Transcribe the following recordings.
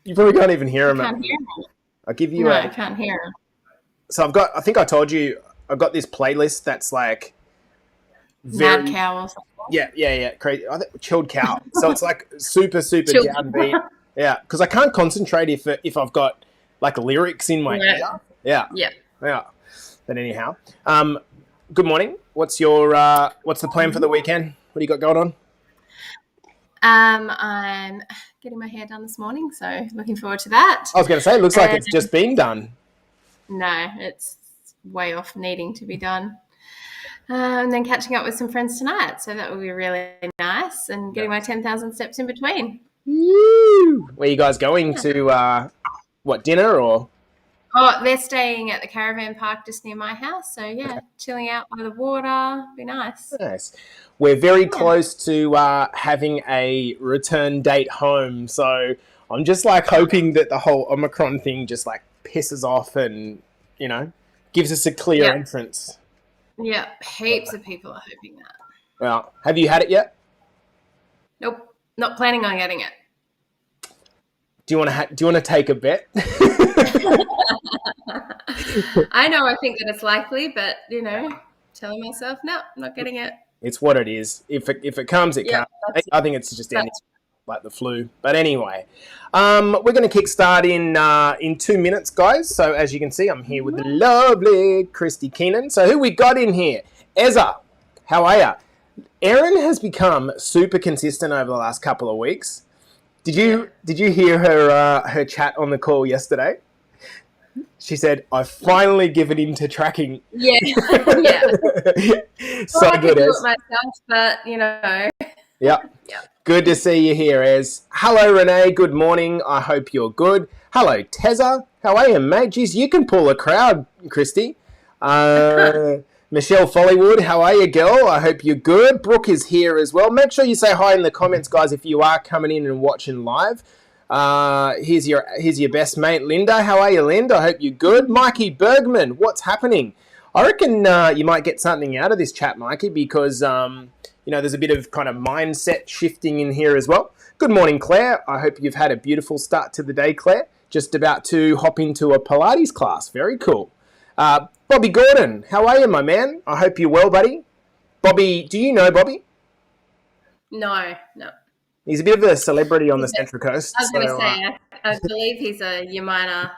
You probably can't even hear I him. can't hear him. I'll give you No, I can't hear him. So I think I told you, I've got this playlist that's like very... Mad cow or something. Yeah. Crazy. I think chilled cow. So it's like super Chilled. downbeat. Yeah, because I can't concentrate if I've got like lyrics in my ear. Yeah. But anyhow, good morning. What's the plan for the weekend? What do you got going on? I'm getting my hair done this morning, so looking forward to that. I was going to say, it looks like it's just been done. No, it's way off needing to be done. And then catching up with some friends tonight, so that will be really nice. And getting my 10,000 steps in between. Woo! Where are you guys going to? What, dinner or? Oh, they're staying at the caravan park just near my house. So, yeah, chilling out by the water. Be nice. Nice. We're very close to having a return date home. So I'm just like hoping that the whole Omicron thing just like pisses off and, gives us a clear entrance. Yeah, heaps of people are hoping that. Well, have you had it yet? Nope, not planning on getting it. Do you want to take a bet? I know. I think that it's likely, but telling myself, no, I'm not getting it. It's what it is. If it comes, it comes. I think it's just like the flu. But anyway, we're going to kick start in 2 minutes, guys. So as you can see, I'm here with the lovely Kristie Keenan. So who we got in here? Ezra, how are you? Erin has become super consistent over the last couple of weeks. Did you hear her chat on the call yesterday? She said, "I've finally given in to tracking." Yeah. So I good, can do Ez. it myself, but Yeah. Good to see you here, Ez. Hello, Renee. Good morning. I hope you're good. Hello, Tezza. How are you, mate? Geez, you can pull a crowd, Kristie. Michelle Follywood, how are you, girl? I hope you're good. Brooke is here as well. Make sure you say hi in the comments, guys, if you are coming in and watching live. Here's your best mate, Linda. How are you, Linda? I hope you're good. Mikey Bergman, what's happening? I reckon you might get something out of this chat, Mikey, because there's a bit of kind of mindset shifting in here as well. Good morning, Claire. I hope you've had a beautiful start to the day, Claire. Just about to hop into a Pilates class. Very cool. Bobby Gordon, how are you, my man? I hope you're well, buddy. Bobby, do you know Bobby? No. He's a bit of a celebrity on the Central Coast. I was going to say, I believe he's a Yamina,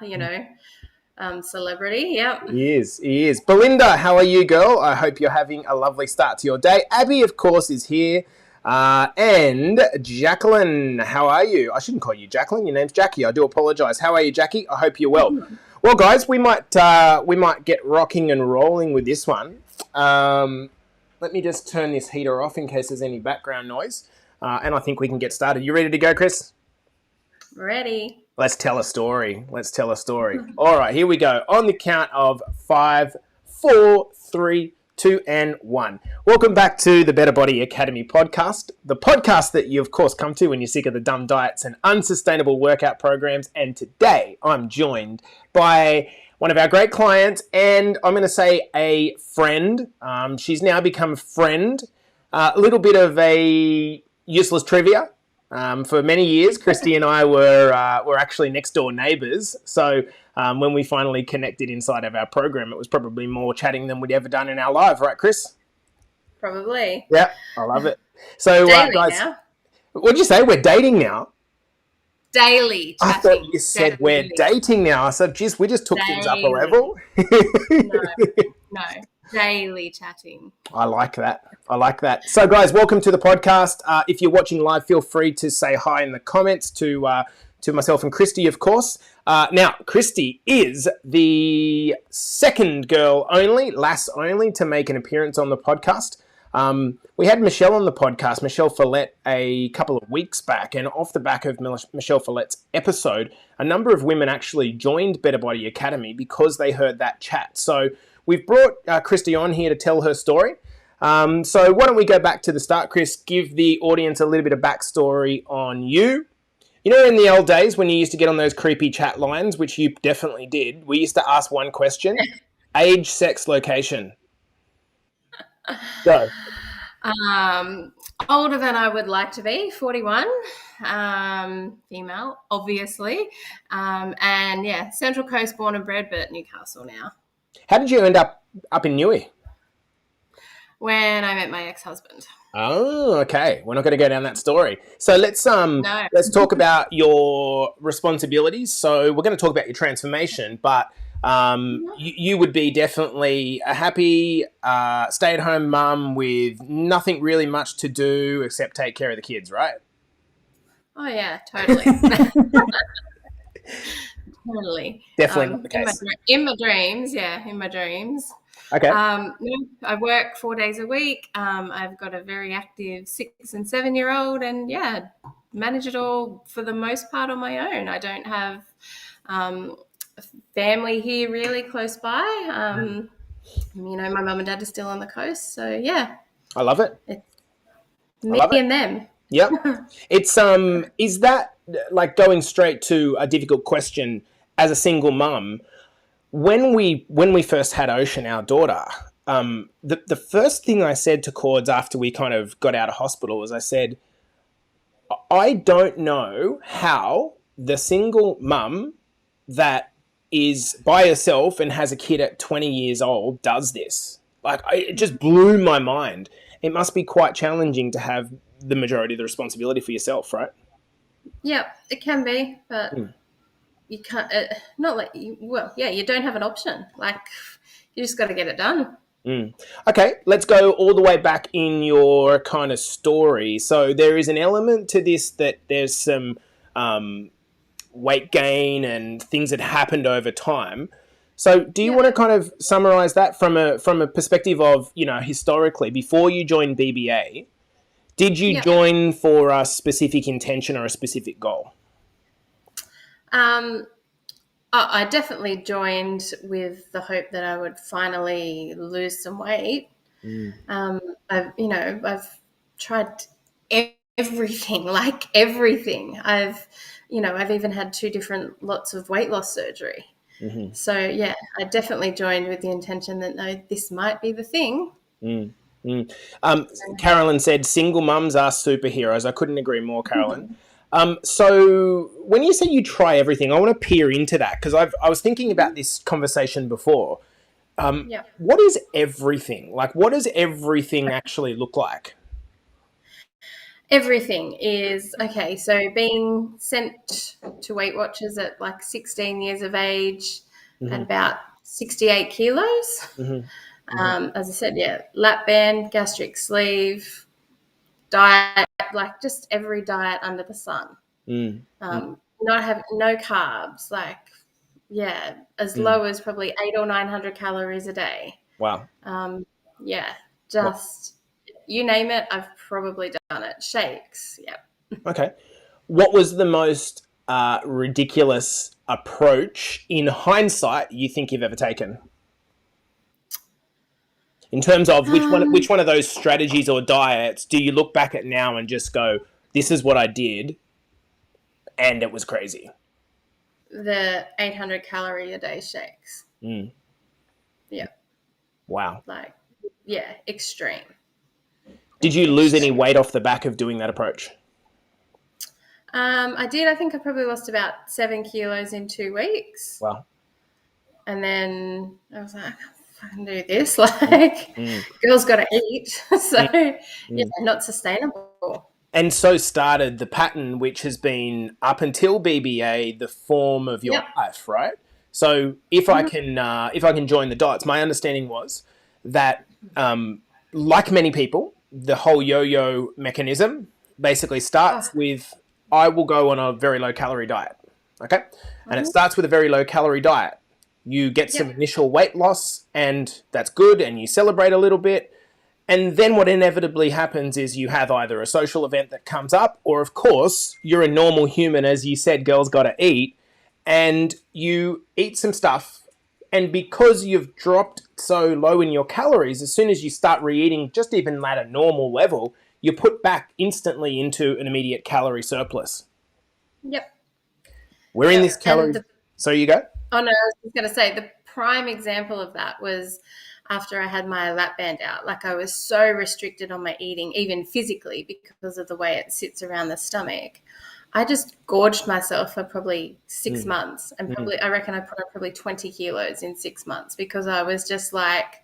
celebrity. Yep. He is. Belinda, how are you, girl? I hope you're having a lovely start to your day. Abby, of course, is here. And Jacqueline, how are you? I shouldn't call you Jacqueline. Your name's Jackie. I do apologise. How are you, Jackie? I hope you're well. Well, guys, we might get rocking and rolling with this one. Let me just turn this heater off in case there's any background noise. And I think we can get started. You ready to go, Chris? Ready. Let's tell a story. All right, here we go. On the count of 5, 4, 3, 2, and 1. Welcome back to the Better Body Academy podcast, the podcast that you, of course, come to when you're sick of the dumb diets and unsustainable workout programs. And today I'm joined by one of our great clients and I'm going to say a friend. She's now become a friend. A little bit of a useless trivia. For many years, Kristie and I were actually next door neighbours. So when we finally connected inside of our program, it was probably more chatting than we'd ever done in our life, right, Chris? Probably. Yeah, I love it. So, guys, now. What'd you say? We're dating now? Daily chatting. I thought you said we're dating now. I said, geez, we just took things up a level. No. Daily chatting. I like that. So, guys, welcome to the podcast. If you're watching live, feel free to say hi in the comments to myself and Kristie, of course. Now, Kristie is the second lass only, to make an appearance on the podcast. We had Michelle on the podcast, Michelle Follett, a couple of weeks back, and off the back of Michelle Follett's episode, a number of women actually joined Better Body Academy because they heard that chat. So we've brought Kristie on here to tell her story. So why don't we go back to the start, Chris, give the audience a little bit of backstory on you. You know, in the old days when you used to get on those creepy chat lines, which you definitely did, we used to ask one question: age, sex, location. Go. Older than I would like to be, 41. female, obviously. And yeah, Central Coast born and bred, but Newcastle now. How did you end up in Newey? When I met my ex-husband. Oh, okay. We're not going to go down that story. So let's No. talk about your responsibilities. So we're going to talk about your transformation, but you would be definitely a happy stay-at-home mum with nothing really much to do except take care of the kids, right? Oh yeah, totally. Totally. Definitely not the case. In my dreams, yeah, in my dreams. Okay. I work 4 days a week. I've got a very active 6 and 7-year-old, and yeah, manage it all for the most part on my own. I don't have family here really close by. My mum and dad are still on the coast, so yeah. I love it. It's me and them. Yep. It's is that, like, going straight to a difficult question as a single mum, when we first had Ocean, our daughter, the first thing I said to Cords after we kind of got out of hospital was I said, I don't know how the single mum that is by herself and has a kid at 20 years old does this. Like, it just blew my mind. It must be quite challenging to have the majority of the responsibility for yourself, right? Yeah, it can be, but you can't. Not like you. Well, yeah, you don't have an option. Like, you just got to get it done. Okay, let's go all the way back in your kind of story. So there is an element to this that there's some weight gain and things that happened over time. So do you want to kind of summarize that from a perspective of, historically, before you joined BBA, did you join for a specific intention or a specific goal? I definitely joined with the hope that I would finally lose some weight. I've tried everything, like everything. I've even had 2 different lots of weight loss surgery. Mm-hmm. So yeah, I definitely joined with the intention that no, this might be the thing. Carolyn said single mums are superheroes. I couldn't agree more, Carolyn. So when you say you try everything, I want to peer into that because I was thinking about this conversation before. What is everything? Like, what does everything actually look like? Everything is, okay, so being sent to Weight Watchers at like 16 years of age at about 68 kilos. As I said, lap band, gastric sleeve, diet, like just every diet under the sun. Not have no carbs, like, as low as probably 800 or 900 calories a day. Wow. You name it, I've probably done it. Shakes, Okay. What was the most ridiculous approach in hindsight you think you've ever taken? In terms of which one of those strategies or diets do you look back at now and just go, this is what I did and it was crazy? The 800 calorie a day shakes. Yeah. Wow. Like, extreme. Did you lose any weight off the back of doing that approach? I did. I think I probably lost about 7 kilos in 2 weeks. Wow. And then I was like, I can do this. Like, girls got to eat. So, not sustainable. And so started the pattern, which has been up until BBA, the form of your life, right? So if I can join the dots, my understanding was that, like many people, the whole yo-yo mechanism basically starts with, I will go on a very low calorie diet. Okay. And it starts with a very low calorie diet. You get some initial weight loss and that's good. And you celebrate a little bit. And then what inevitably happens is you have either a social event that comes up, or of course you're a normal human. As you said, girls got to eat, and you eat some stuff. And because you've dropped so low in your calories, as soon as you start re-eating, just even at a normal level, you're put back instantly into an immediate calorie surplus. Yep. We're in this calorie... So you go? Oh, no, I was just going to say the prime example of that was after I had my lap band out. Like, I was so restricted on my eating, even physically, because of the way it sits around the stomach. I just gorged myself for probably 6 months, and Mm. I reckon I put on probably 20 kilos in 6 months because I was just like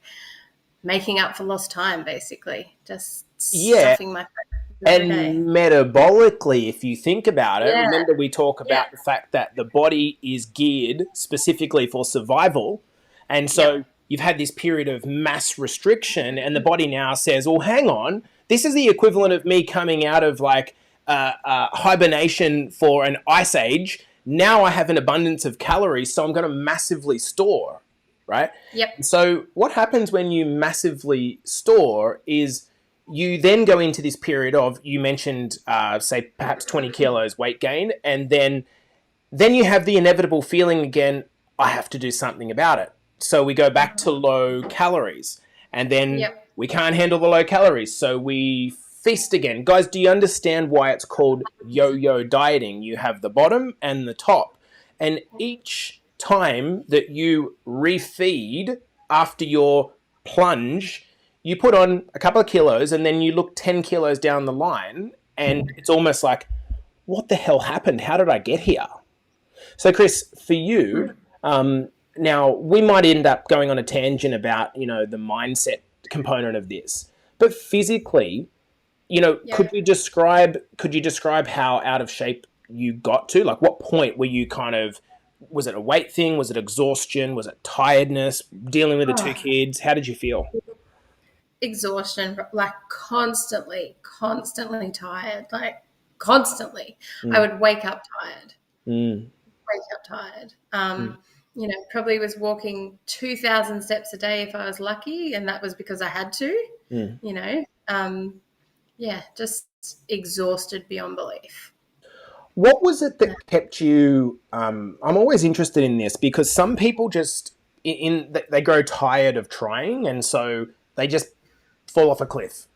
making up for lost time, basically, just Yeah. stuffing my face every day. And metabolically, if you think about it, Yeah, remember we talk yeah, about the fact that the body is geared specifically for survival. And yep. so you've had this period of mass restriction, and the body now says, well, hang on, this is the equivalent of me coming out of like hibernation for an ice age. Now I have an abundance of calories, so I'm going to massively store, right? Yep. So what happens when you massively store is you then go into this period of, you mentioned, say, perhaps 20 kilos weight gain, and then you have the inevitable feeling again, I have to do something about it. So we go back to low calories, and then Yep. we can't handle the low calories, so we feast again. Guys, do you understand why it's called yo-yo dieting? You have the bottom and the top, and each time that you refeed after your plunge, you put on a couple of kilos, and then you look 10 kilos down the line, and it's almost like, what the hell happened? How did I get here? So, Chris, for you, now we might end up going on a tangent about the mindset component of this, but physically, Yep. could you describe how out of shape you got to? Like, what point were you kind of? Was it a weight thing? Was it exhaustion? Was it tiredness? Dealing with the two Oh, kids? How did you feel? exhaustion, like constantly tired, like constantly. I Mm, would wake up tired, mm, wake up tired. mm, Probably was walking 2,000 steps a day if I was lucky, and that was because I had to. mm. You know, yeah, just exhausted beyond belief. What was it that kept you? I'm always interested in this because some people just they grow tired of trying, and so they just fall off a cliff.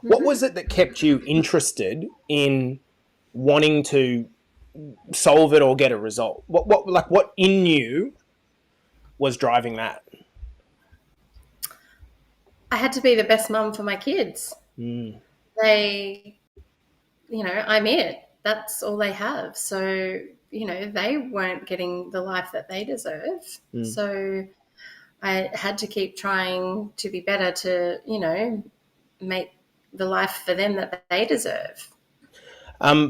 What was Hmm. it that kept you interested in wanting to solve it or get a result? What in you was driving that? I had to be the best mum for my kids. Mm, They, I'm it. That's all they have. So, they weren't getting the life that they deserve. mm. So I had to keep trying to be better to, make the life for them that they deserve.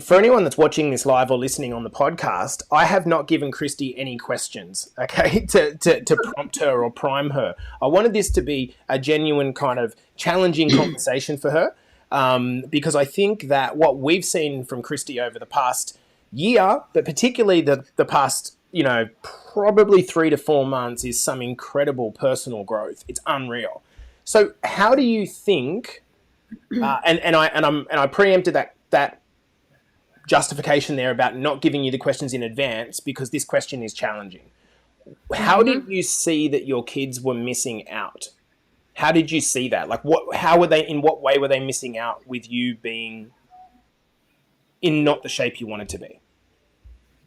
For anyone that's watching this live or listening on the podcast, I have not given Kristie any questions, okay, to prompt her or prime her. I wanted this to be a genuine kind of challenging conversation for her, because I think that what we've seen from Kristie over the past year, but particularly the past, probably 3 to 4 months, is some incredible personal growth. It's unreal. So, how do you think? And I preempted that justification there about not giving you the questions in advance because this question is challenging. How did Hmm. you see that your kids were missing out? How did you see that? Like, how were they? In what way were they missing out with you being in not the shape you wanted to be?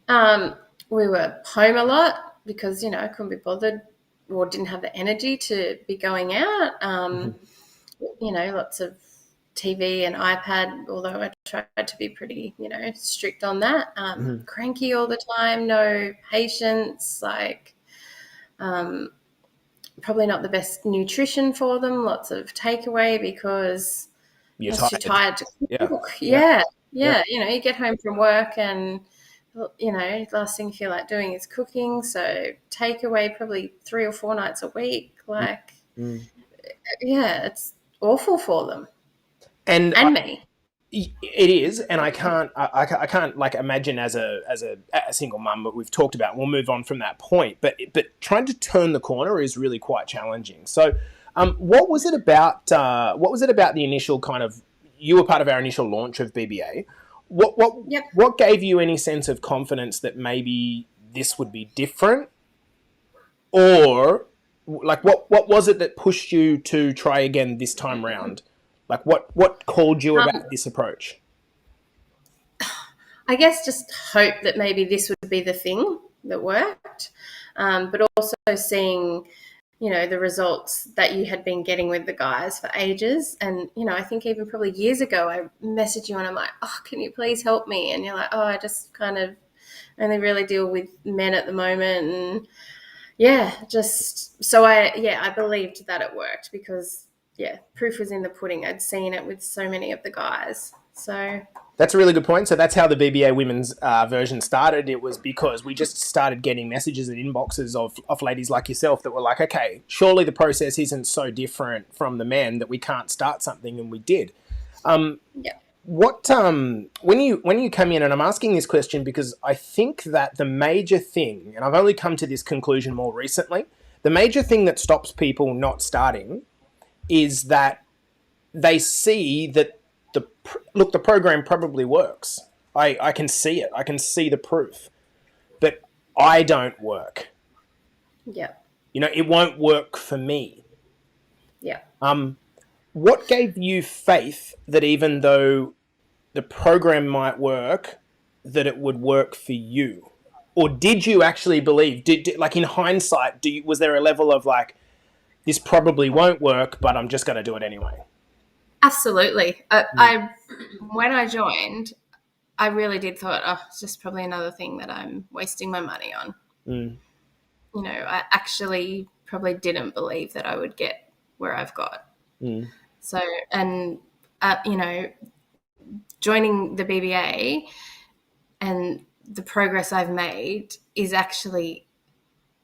Um, we were home a lot because, I couldn't be bothered or didn't have the energy to be going out. Lots of TV and iPad, although I tried to be pretty, strict on that. Mm-hmm. Cranky all the time, no patience, like um, probably not the best nutrition for them, lots of takeaway because I You're was too tired. tired to Yeah, cook. yeah, Yeah, yeah. yeah. You get home from work and, last thing you feel like doing is cooking. So takeaway probably 3 or 4 nights a week. Like, Mm. yeah, it's awful for them And and me. it is, and I can't like imagine as a single mum. But we've talked about. We'll move on from that point. But trying to turn the corner is really quite challenging. So, what was it about? What was it about the initial kind of? You were part of our initial launch of BBA. What what Yep. what gave you any sense of confidence that maybe this would be different, or like what was it that pushed you to try again this time round? Like what called you Um, about this approach? I guess just hope that maybe this would be the thing that worked, but also seeing the results that you had been getting with the guys for ages. And, I think even probably years ago, I messaged you and I'm like, oh, can you please help me? And you're like, oh, I just kind of only really deal with men at the moment. And so I believed that it worked because, proof was in the pudding. I'd seen it with so many of the guys. So that's a really good point. So that's how the BBA women's version started. It was because we just started getting messages and inboxes of ladies like yourself that were like, okay, surely the process isn't so different from the men that we can't start something, and we did. What when you come in, and I'm asking this question because I think that the major thing, and I've only come to this conclusion more recently, the major thing that stops people not starting is that they see that the program probably works. I can see it. I can see the proof. But I don't work. Yeah. It won't work for me. Yeah. What gave you faith that even though the program might work, that it would work for you? Or did you actually believe, like in hindsight, was there a level of like, this probably won't work, but I'm just going to do it anyway? Absolutely. When I joined, I really did thought, it's just probably another thing that I'm wasting my money on. I actually probably didn't believe that I would get where I've got. So, and, joining the BBA and the progress I've made is actually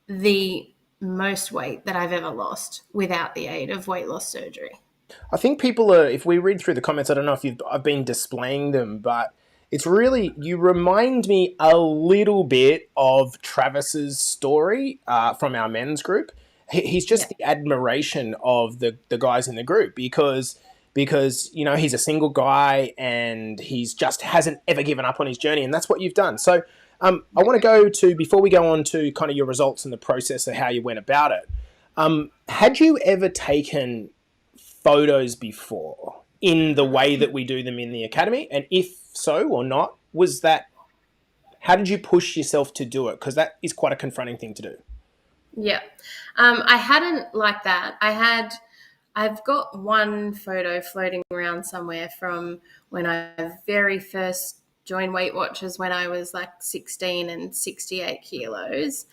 the most weight that I've ever lost without the aid of weight loss surgery. I think people are, if we read through the comments, I don't know if I've been displaying them, but it's really, you remind me a little bit of Travis's story from our men's group. He's just the admiration of the guys in the group because he's a single guy and he's just hasn't ever given up on his journey, and that's what you've done. So I want to go to, before we go on to kind of your results and the process of how you went about it, had you ever taken photos before in the way that we do them in the academy? And if so or not, how did you push yourself to do it? Because that is quite a confronting thing to do. Yeah. I hadn't like that. I've got one photo floating around somewhere from when I very first joined Weight Watchers when I was like 16 and 68 kilos.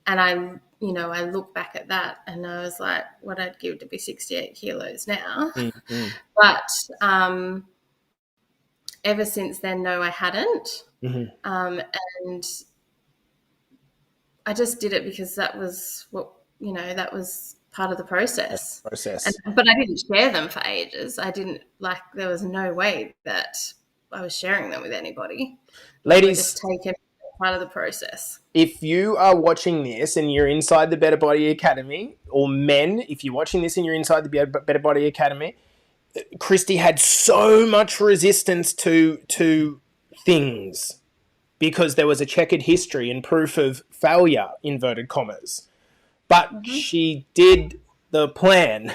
And I look back at that and I was like, what I'd give to be 68 kilos now. Mm-hmm. But ever since then, no, I hadn't. Mm-hmm. And I just did it because that was that was part of the process. But I didn't share them for ages. There was no way that I was sharing them with anybody. Ladies, just take it part of the process. If you are watching this and you're inside the Better Body Academy, or men, if you're watching this and you're inside the Better Body Academy, Kristie had so much resistance to things because there was a checkered history and proof of failure, inverted commas. But she did the plan.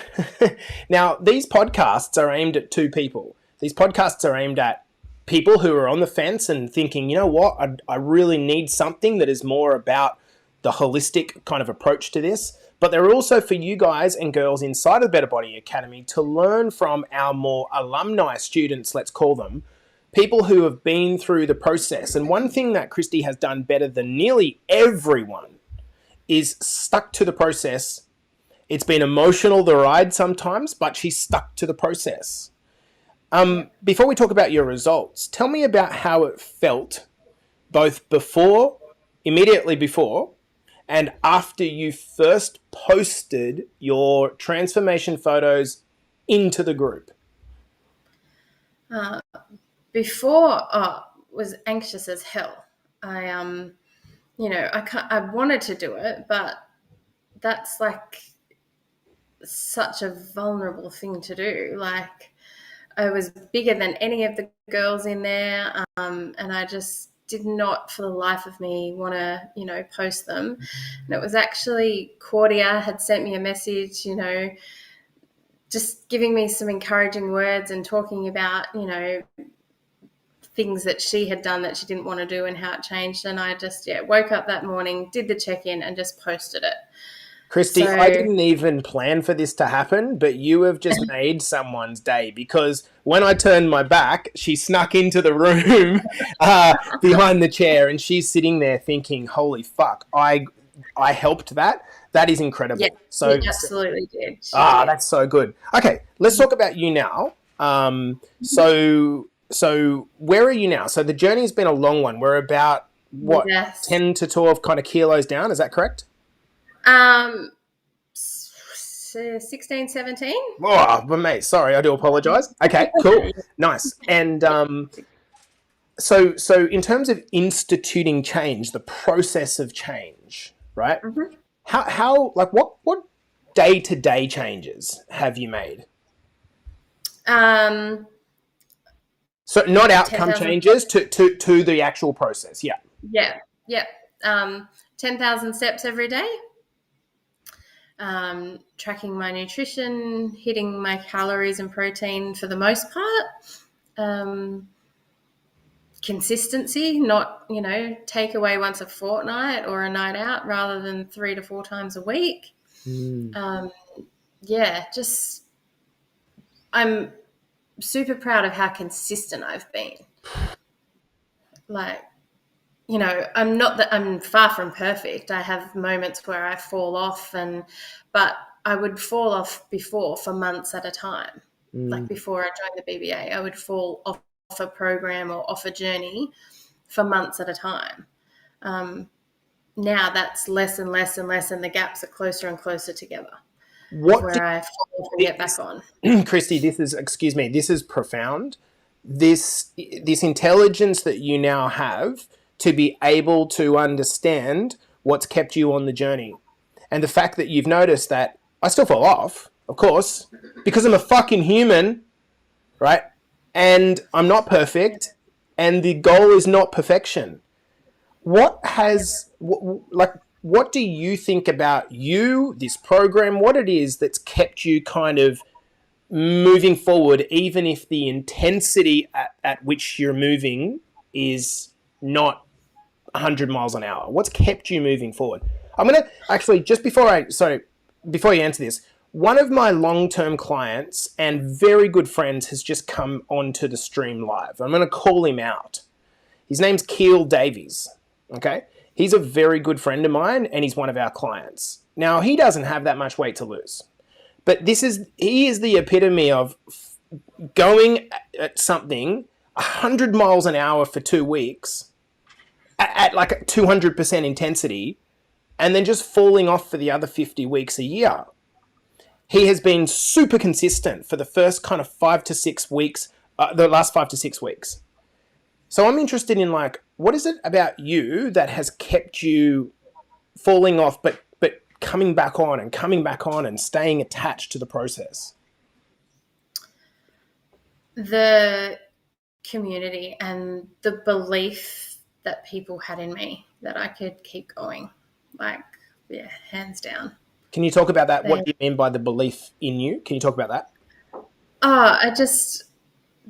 Now, these podcasts are aimed at two people. These podcasts are aimed at people who are on the fence and thinking, you know what, I really need something that is more about the holistic kind of approach to this. But they're also for you guys and girls inside of the Better Body Academy to learn from our more alumni students, let's call them, people who have been through the process. And one thing that Kristie has done better than nearly everyone is stuck to the process. It's been emotional, the ride sometimes, but she's stuck to the process. Before we talk about your results, tell me about how it felt both immediately before, and after you first posted your transformation photos into the group. Before, was anxious as hell. I wanted to do it, but that's like such a vulnerable thing to do. Like, I was bigger than any of the girls in there, and I just did not, for the life of me, want to, post them. And it was actually Claudia had sent me a message, just giving me some encouraging words and talking about, things that she had done that she didn't want to do and how it changed. And I just, woke up that morning, did the check-in and just posted it. Kristie, I So didn't even plan for this to happen, but you have just made someone's day, because when I turned my back, she snuck into the room behind the chair, and she's sitting there thinking, holy fuck, I helped that. That is yeah, incredible. she So, absolutely did. She did. that's so good. Okay, let's talk about you now. So where are you now? So the journey has been a long one. We're about, what, Yes. 10 to 12 kind of kilos down, is that correct? 16, 17. Oh, but mate, sorry, I do apologise. Okay, cool, nice. And so in terms of instituting change, the process of change, right? Mm-hmm. How like what day to day changes have you made? Um, So not outcome 10,000. changes to the actual process. Yeah. Yeah, yeah. 10,000 steps every day. Tracking my nutrition, hitting my calories and protein for the most part. Consistency, not, take away once a fortnight or a night out rather than 3 to 4 times a week. Just I'm super proud of how consistent I've been. Like, I'm far from perfect. I have moments where I fall off, but I would fall off before for months at a time. Like before I joined the BBA, I would fall off a program or off a journey for months at a time. Now that's less and less and less, and the gaps are closer and closer together. What where did, I fall off and get back on. Kristie, this is profound. This intelligence that you now have to be able to understand what's kept you on the journey. And the fact that you've noticed that I still fall off, of course, because I'm a fucking human, right? And I'm not perfect, and the goal is not perfection. What do you think about you, this program, what it is that's kept you kind of moving forward, even if the intensity at which you're moving is not 100 miles an hour? What's kept you moving forward? I'm going to actually, before you answer this, one of my long-term clients and very good friends has just come onto the stream live. I'm going to call him out. His name's Keel Davies. Okay? He's a very good friend of mine, and he's one of our clients. Now, he doesn't have that much weight to lose. But he is the epitome of going at something 100 miles an hour for 2 weeks at like 200% intensity, and then just falling off for the other 50 weeks a year. He has been super consistent for the first kind of 5 to 6 weeks, the last 5 to 6 weeks. So I'm interested in, like, what is it about you that has kept you falling off but coming back on and staying attached to the process? The community and the belief that people had in me that I could keep going. Like, yeah, hands down. Can you talk about that? What do you mean by the belief in you? Can you talk about that?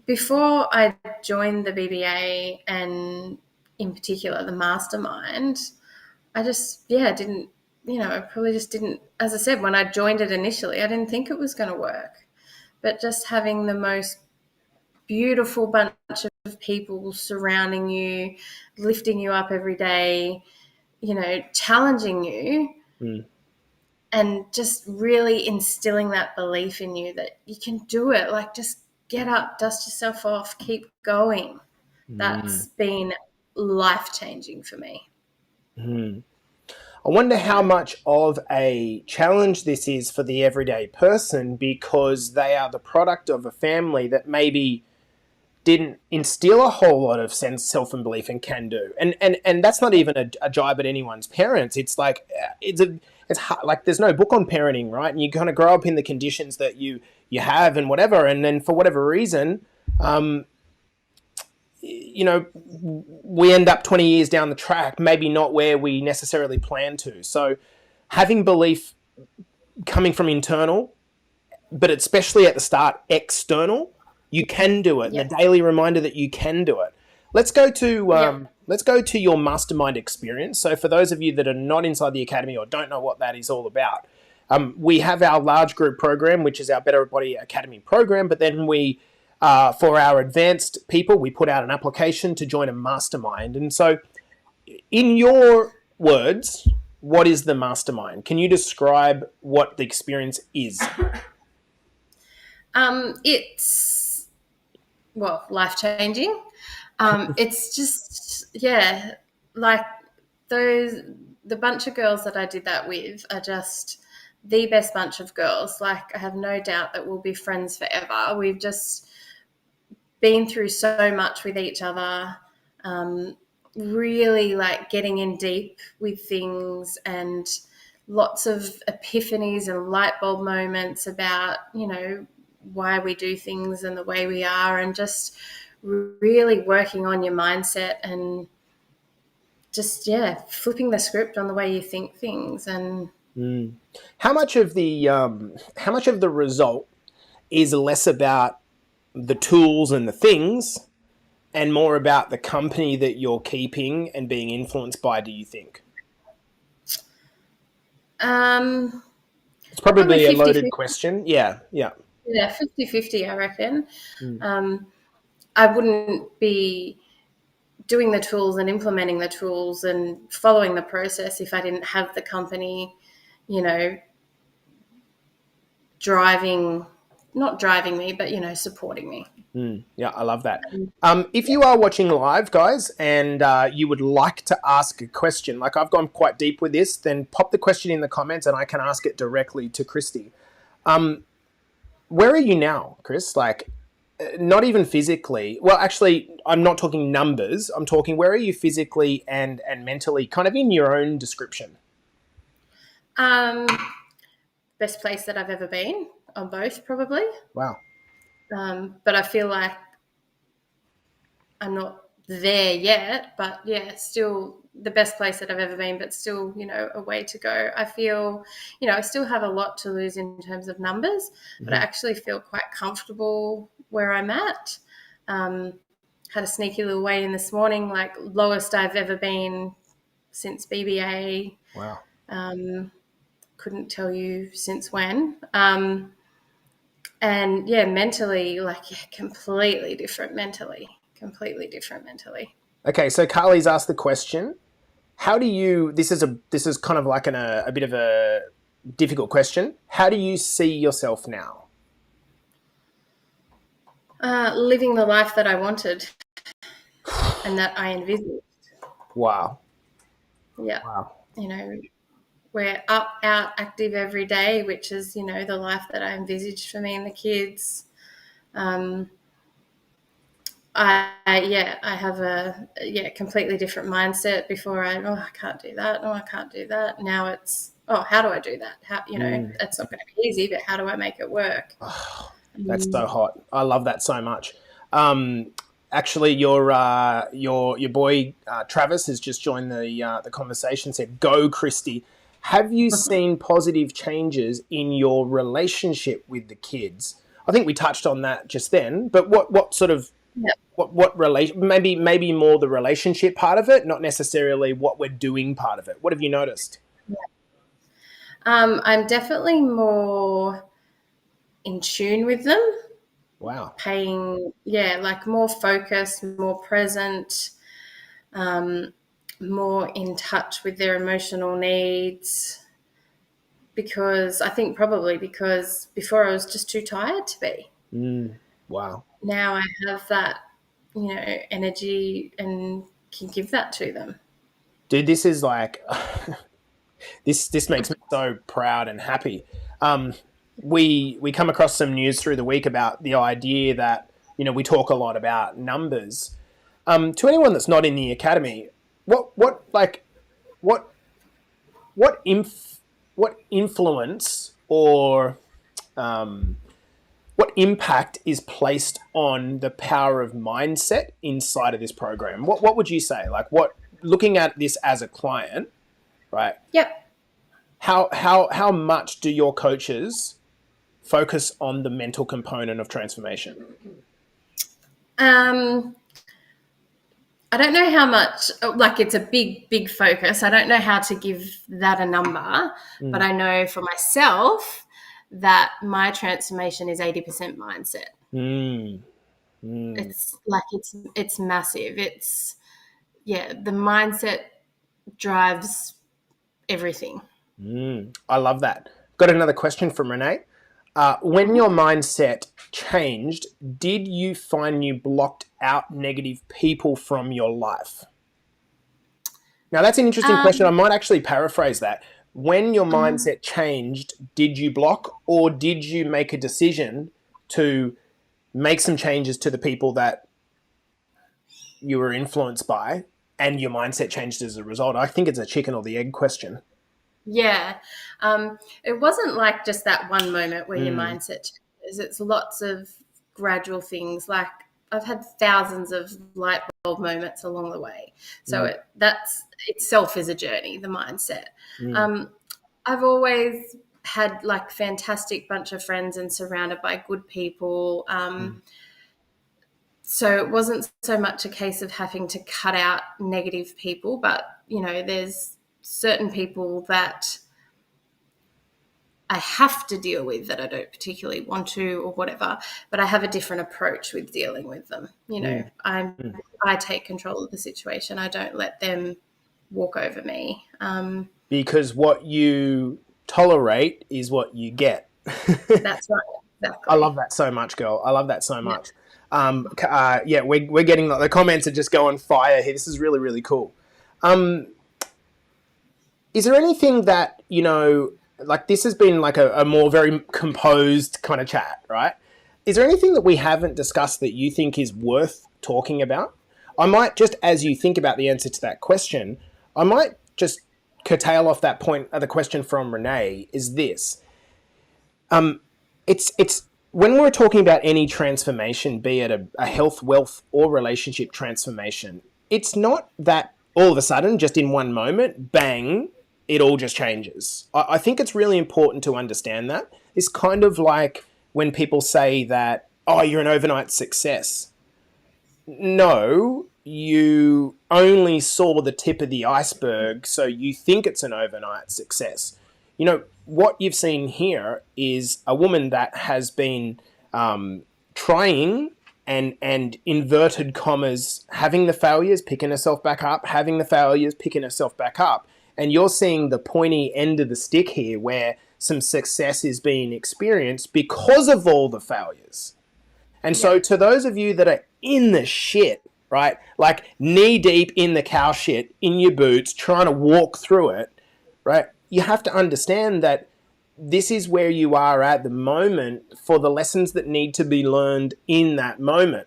Before I joined the BBA, and in particular the mastermind, I probably just didn't, as I said, when I joined it initially, I didn't think it was going to work. But just having the most beautiful bunch of people surrounding you, lifting you up every day, challenging you, and just really instilling that belief in you that you can do it. Like, just get up, dust yourself off, keep going. That's been life-changing for me. I wonder how much of a challenge this is for the everyday person, because they are the product of a family that maybe didn't instill a whole lot of self-belief and can do. And that's not even a jibe at anyone's parents. It's like, it's hard, like, there's no book on parenting, right? And you kind of grow up in the conditions that you have and whatever. And then for whatever reason, we end up 20 years down the track, maybe not where we necessarily plan to. So having belief coming from internal, but especially at the start, external, you can do it. Yeah. The daily reminder that you can do it. Let's go to let's go to your mastermind experience. So for those of you that are not inside the academy or don't know what that is all about, we have our large group program, which is our Better Body Academy program. But then we, for our advanced people, we put out an application to join a mastermind. And so in your words, what is the mastermind? Can you describe what the experience is? It's, well, life-changing. It's just, yeah, like the bunch of girls that I did that with are just the best bunch of girls. Like, I have no doubt that we'll be friends forever. We've just been through so much with each other, really like getting in deep with things, and lots of epiphanies and light bulb moments about, why we do things and the way we are, and just really working on your mindset and just, flipping the script on the way you think things. And How much of the result is less about the tools and the things and more about the company that you're keeping and being influenced by, do you think? It's probably a 50-50. loaded question. Yeah. Yeah, 50-50, I reckon. I wouldn't be doing the tools and implementing the tools and following the process if I didn't have the company, not driving me, but, supporting me. Yeah, I love that. If you are watching live, guys, and you would like to ask a question, like I've gone quite deep with this, then pop the question in the comments and I can ask it directly to Kristie. Where are you now, Chris? Like, not even physically. Well, actually, I'm not talking numbers. I'm talking where are you physically and mentally, kind of in your own description. Best place that I've ever been, on both, probably. Wow. But I feel like I'm not there yet, but still the best place that I've ever been, but still, a way to go. I feel, I still have a lot to lose in terms of numbers, but I actually feel quite comfortable where I'm at. Had a sneaky little weigh in this morning, like lowest I've ever been since BBA. Wow. Couldn't tell you since when. And mentally, completely different mentally. Okay, so Carly's asked the question, how do you, this is kind of like a bit of a difficult question. How do you see yourself now? Living the life that I wanted and that I envisaged. Wow. Yeah. Wow. We're up, out, active every day, which is, the life that I envisaged for me and the kids. I have a completely different mindset. Before I can't do that. I can't do that. Now it's, how do I do that? How, it's not going to be easy, but how do I make it work? Oh, that's so hot. I love that so much. Actually, your boy Travis has just joined the conversation. Said, "Go, Kristie." Have you seen positive changes in your relationship with the kids? I think we touched on that just then. But what sort of what relation? Maybe more the relationship part of it, not necessarily what we're doing part of it. What have you noticed? I'm definitely more in tune with them. Wow. Paying, more focused, more present, more in touch with their emotional needs. Because I think probably because before I was just too tired to be. Wow. Now I have that, energy and can give that to them. Dude, this is like, this makes me so proud and happy. We come across some news through the week about the idea that, we talk a lot about numbers. To anyone that's not in the academy, what influence or what impact is placed on the power of mindset inside of this program? What would you say? Like, looking at this as a client, right? Yep. How much do your coaches focus on the mental component of transformation? I I don't know how much, like it's a big focus. I don't know how to give that a number, but I know for myself that my transformation is 80% mindset. It's like, it's massive. The mindset drives everything. I love that. Got another question from Renee. When your mindset changed, did you find you blocked out negative people from your life? Now, that's an interesting question. I might actually paraphrase that. When your mindset changed, did you block, or did you make a decision to make some changes to the people that you were influenced by, and your mindset changed as a result? I think it's a chicken or the egg question. Yeah. It wasn't like just that one moment where your mindset changes. It's lots of gradual things. Like, I've had thousands of light bulb moments along the way. So that's itself is a journey, the mindset. I've always had like fantastic bunch of friends and surrounded by good people. So it wasn't so much a case of having to cut out negative people, but, there's certain people that I have to deal with that I don't particularly want to or whatever, but I have a different approach with dealing with them. I take control of the situation. I don't let them walk over me. Because what you tolerate is what you get. That's right. Exactly. I love that so much, girl. I love that so much. We're getting the comments are just going fire here. This is really, really cool. Is there anything that, like, this has been like a more very composed kind of chat, right? Is there anything that we haven't discussed that you think is worth talking about? I might just, as you think about the answer to that question, I might just curtail off that point of the question from Renee is this. It's when we're talking about any transformation, be it a health, wealth, or relationship transformation, it's not that all of a sudden, just in one moment, bang, it all just changes. I think it's really important to understand that. It's kind of like when people say that, oh, you're an overnight success. No, you only saw the tip of the iceberg, so you think it's an overnight success. What you've seen here is a woman that has been trying and inverted commas, having the failures, picking herself back up, having the failures, picking herself back up. And you're seeing the pointy end of the stick here where some success is being experienced because of all the failures. And so to those of you that are in the shit, right, like knee deep in the cow shit, in your boots, trying to walk through it, right, you have to understand that this is where you are at the moment for the lessons that need to be learned in that moment.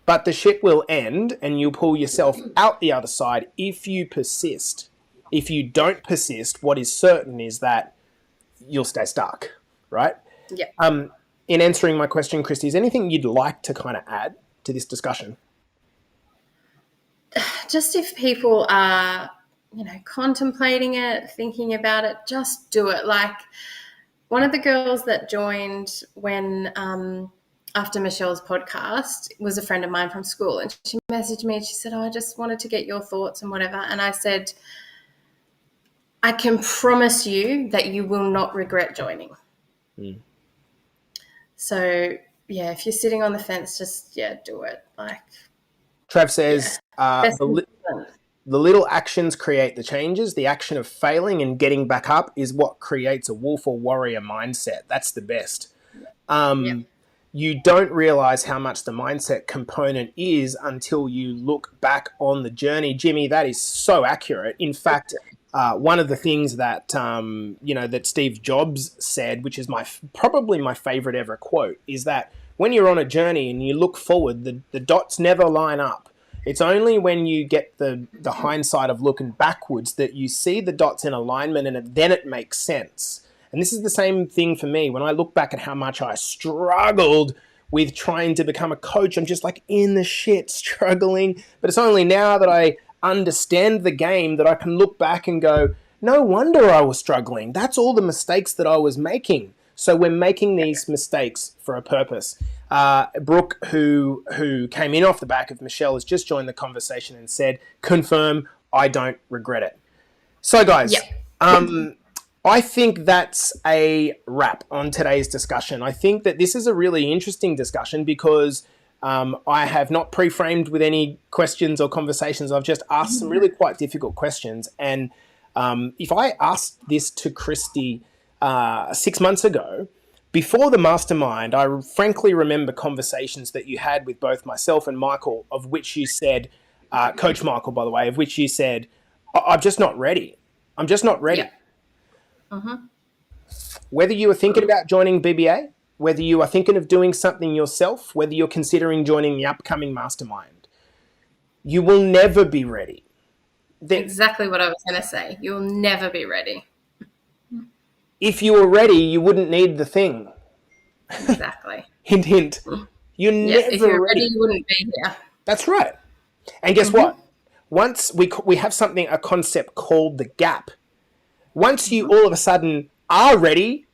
But the shit will end and you'll pull yourself out the other side if you persist. If you don't persist, what is certain is that you'll stay stuck, right? Yeah. In answering my question, Kristie, is anything you'd like to kind of add to this discussion? Just if people are, contemplating it, thinking about it, just do it. Like, one of the girls that joined when after Michelle's podcast was a friend of mine from school, and she messaged me and she said, I just wanted to get your thoughts and whatever. And I said, I can promise you that you will not regret joining. So, if you're sitting on the fence, just, do it. Like, Trav says, the little actions create the changes. The action of failing and getting back up is what creates a wolf or warrior mindset. That's the best. You don't realize how much the mindset component is until you look back on the journey. Jimmy, that is so accurate. In fact, one of the things that, that Steve Jobs said, which is probably my favorite ever quote, is that when you're on a journey and you look forward, the dots never line up. It's only when you get the hindsight of looking backwards that you see the dots in alignment, and then it makes sense. And this is the same thing for me. When I look back at how much I struggled with trying to become a coach, I'm just like in the shit struggling. But it's only now that I understand the game that I can look back and go, no wonder I was struggling. That's all the mistakes that I was making. So we're making these mistakes for a purpose. Brooke, who came in off the back of Michelle, has just joined the conversation and said, confirm, I don't regret it. So guys, I think that's a wrap on today's discussion. I think that this is a really interesting discussion because I have not pre-framed with any questions or conversations. I've just asked some really quite difficult questions. And if I asked this to Kristie 6 months ago, before the mastermind, I frankly remember conversations that you had with both myself and Michael, of which you said, Coach Michael, by the way, of which you said, I'm just not ready. I'm just not ready. Yeah. Whether you were thinking about joining BBA, whether you are thinking of doing something yourself, whether you're considering joining the upcoming mastermind, you will never be ready. Exactly what I was going to say. You'll never be ready. If you were ready, you wouldn't need the thing. Exactly. Hint, hint. You're never if you're ready. ready, you wouldn't be here. That's right. And guess what? Once we have a concept called the gap. Once you all of a sudden are ready,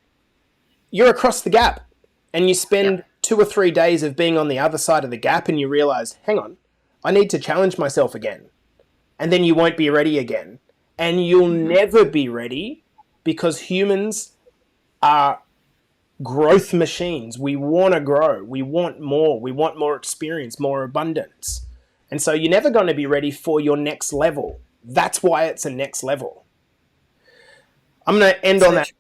you're across the gap. And you spend 2 or 3 days of being on the other side of the gap and you realize, hang on, I need to challenge myself again. And then you won't be ready again. And you'll never be ready because humans are growth machines. We want to grow. We want more. We want more experience, more abundance. And so you're never going to be ready for your next level. That's why it's a next level. I'm going to end on that.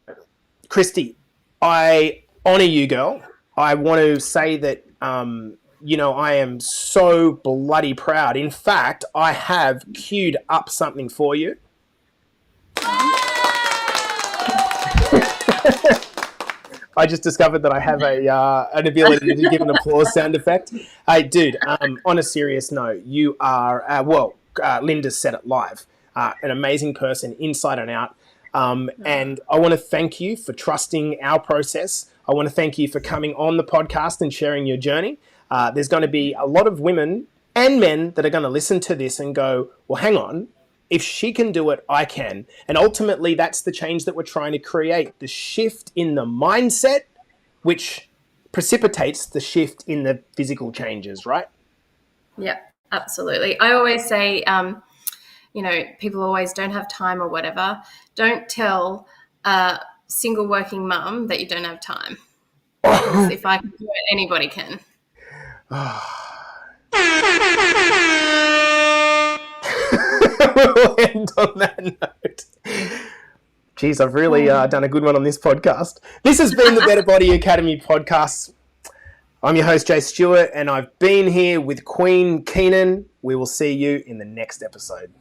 Kristie, I honor you, girl. I want to say that, I am so bloody proud. In fact, I have queued up something for you. I just discovered that I have an ability to give an applause sound effect. Hey, dude, on a serious note, you are, Linda said it live, an amazing person inside and out. And I want to thank you for trusting our process. I want to thank you for coming on the podcast and sharing your journey. There's going to be a lot of women and men that are going to listen to this and go, well, hang on. If she can do it, I can. And ultimately, that's the change that we're trying to create. The shift in the mindset, which precipitates the shift in the physical changes, right? Yeah, absolutely. I always say, people always don't have time or whatever. Don't tell a single working mum that you don't have time. Because if I can do it, anybody can. We'll end on that note. Jeez, I've really done a good one on this podcast. This has been the Better Body Academy podcast. I'm your host, Jay Stewart, and I've been here with Queen Keenan. We will see you in the next episode.